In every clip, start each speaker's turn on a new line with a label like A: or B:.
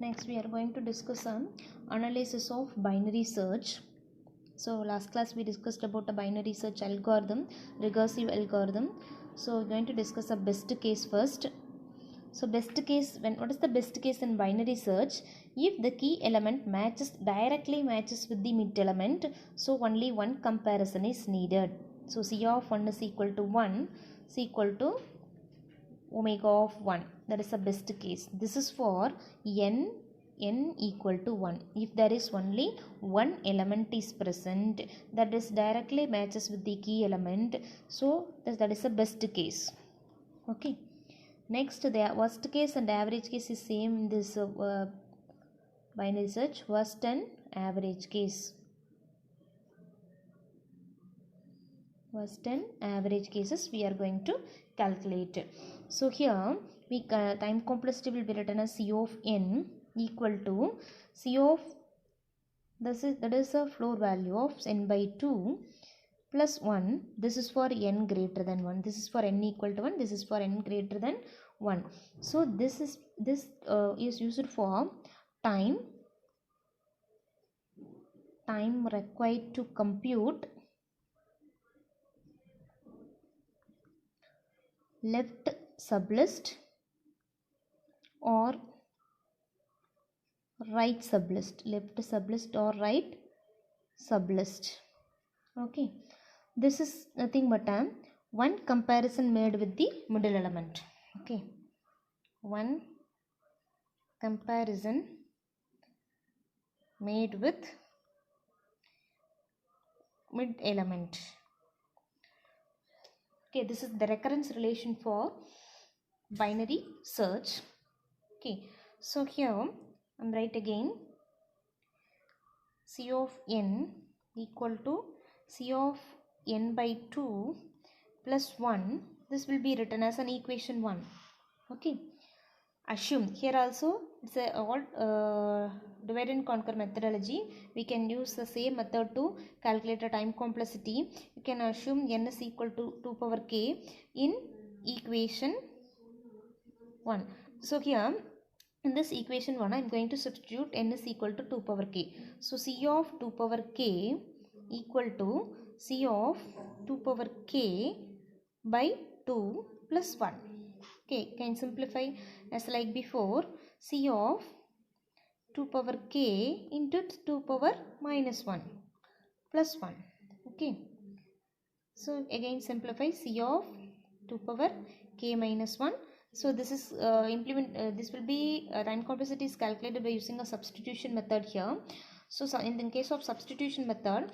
A: Next we are going to discuss some analysis of binary search. So last class we discussed about a binary search algorithm, recursive algorithm. So we're going to discuss a best case first. So best case, what is the best case in binary search? If the key element directly matches with the mid element, so only one comparison is needed. So C of 1 is equal to 1 is equal to omega of 1. That is the best case. This is for n equal to 1. If there is only one element is present that is directly matches with the key element, so that is the best case. Okay. Next, the worst case and average case is same in this binary search. Worst and average case. Worst and average cases we are going to calculate. So here we time complexity will be written as C of n equal to C of that is a floor value of n by 2 plus 1. This is for n greater than 1. This is for n equal to 1. This is for n greater than 1. So this is used for time required to compute left sublist or right sublist, left sublist or right sublist. Okay, this is nothing but one comparison made with the middle element. Okay, one comparison made with mid element. Okay, this is the recurrence relation for binary search. Okay, so here I'm write again C of n equal to C of n by 2 plus 1. This will be written as an equation 1. Okay, assume here also it's a all divide and conquer methodology. We can use the same method to calculate a time complexity. You can assume n is equal to 2 power k in equation 1. So here in this equation 1 I am going to substitute n is equal to 2 power k. So C of 2 power k equal to C of 2 power k by 2 plus 1. Okay, can simplify as like before, C of 2 power k into 2 power minus 1 plus 1. Okay, so again simplify C of 2 power k minus 1. So this is this will be time complexity is calculated by using a substitution method here. So in the case of substitution method,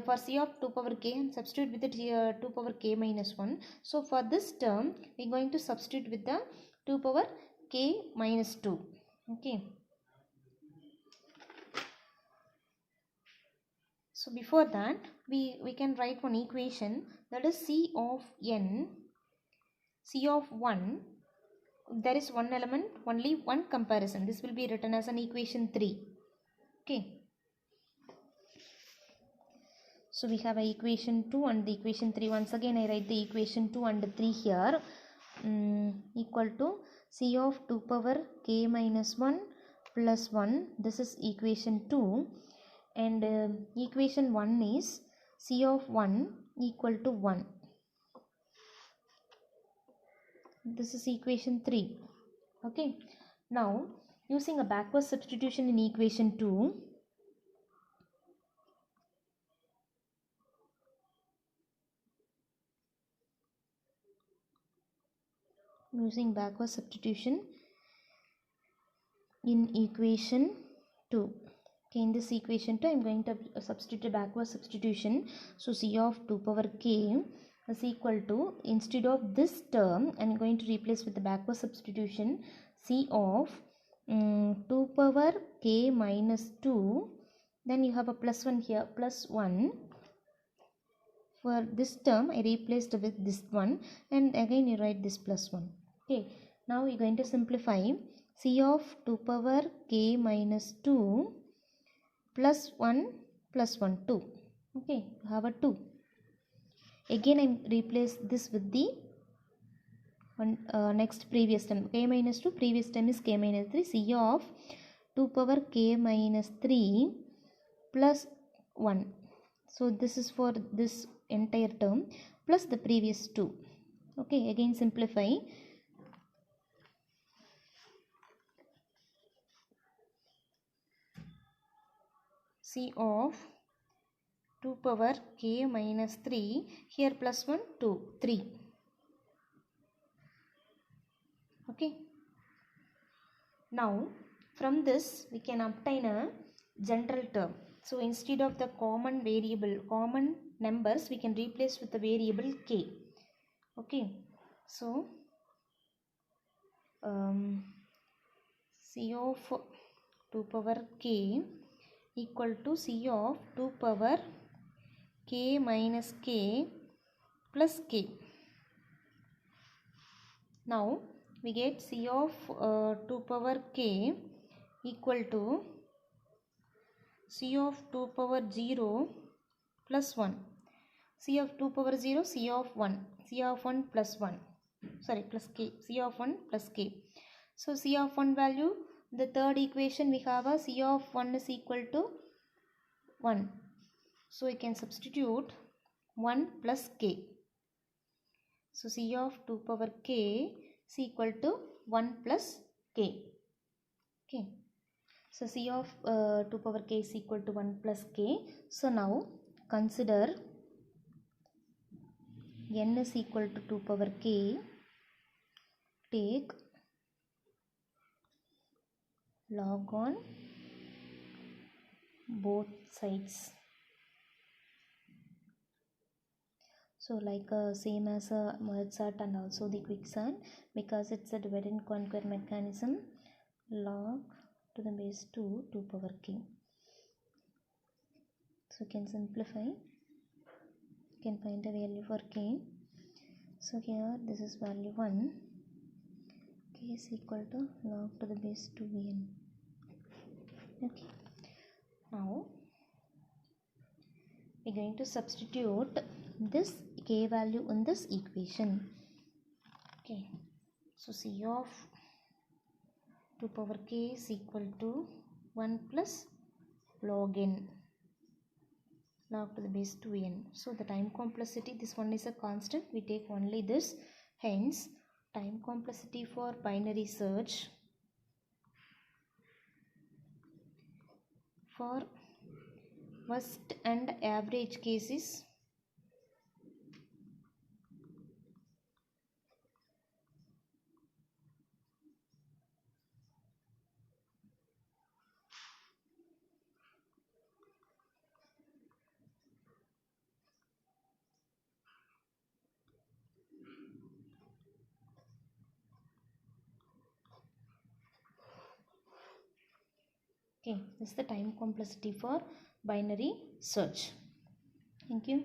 A: for C of 2 power k and substitute with it 2 power k minus 1. So for this term we are going to substitute with the 2 power k minus 2. Okay. So before that we can write one equation, that is C of n, C of 1. There is one element, only one comparison. This will be written as an equation 3. Okay. So we have a equation 2 and the equation 3. Once again I write the equation 2 and 3 here. Equal to C of 2 power k minus 1 plus 1. This is equation 2. And equation 1 is C of 1 equal to 1. This is equation 3. Okay. Now using a backward substitution in equation 2, using backward substitution in equation 2. Okay, in this equation 2 I am going to substitute backward substitution. So C of 2 power k is equal to, instead of this term I am going to replace with the backward substitution C of 2 power k minus 2. Then you have a plus 1 here, plus 1. For this term I replaced with this one, and again you write this plus 1. Okay, now we are going to simplify C of 2 power k minus 2 plus 1 plus 1, 2. Okay, you have a 2. Again I replace this with the next previous term, k minus 2, previous term is k minus 3. C of 2 power k minus 3 plus 1. So this is for this entire term plus the previous 2. Okay, again simplify. C of 2 power k minus 3, here plus 1, 2, 3. Okay. Now from this we can obtain a general term. So instead of the common numbers, we can replace with the variable k. Okay. So C of 2 power k equal to C of 2 power k minus k plus k. Now we get C of 2 power k equal to C of 2 power 0 plus 1. C of 2 power 0, C of 1, C of 1 plus 1, sorry, plus k, C of 1 plus k. So C of 1 value, the third equation we have a C of 1 is equal to 1. So we can substitute 1 plus k. So C of 2 power k is equal to 1 plus k. Okay. So C of 2 power k is equal to 1 plus k. So now consider n is equal to 2 power k. Take log on both sides. So like same as a merge sort and also the quicksand, because it's a divide and conquer mechanism, log to the base 2 2 power k. So you can simplify, you can find a value for k. So here this is value 1, k is equal to log to the base 2n. Okay. Now we are going to substitute this k value in this equation. Okay. So C of 2 power k is equal to 1 plus log n, log to the base 2n. So the time complexity, this one is a constant, we take only this. Hence time complexity for binary search for worst and average cases Okay, this is the time complexity for binary search. Thank you.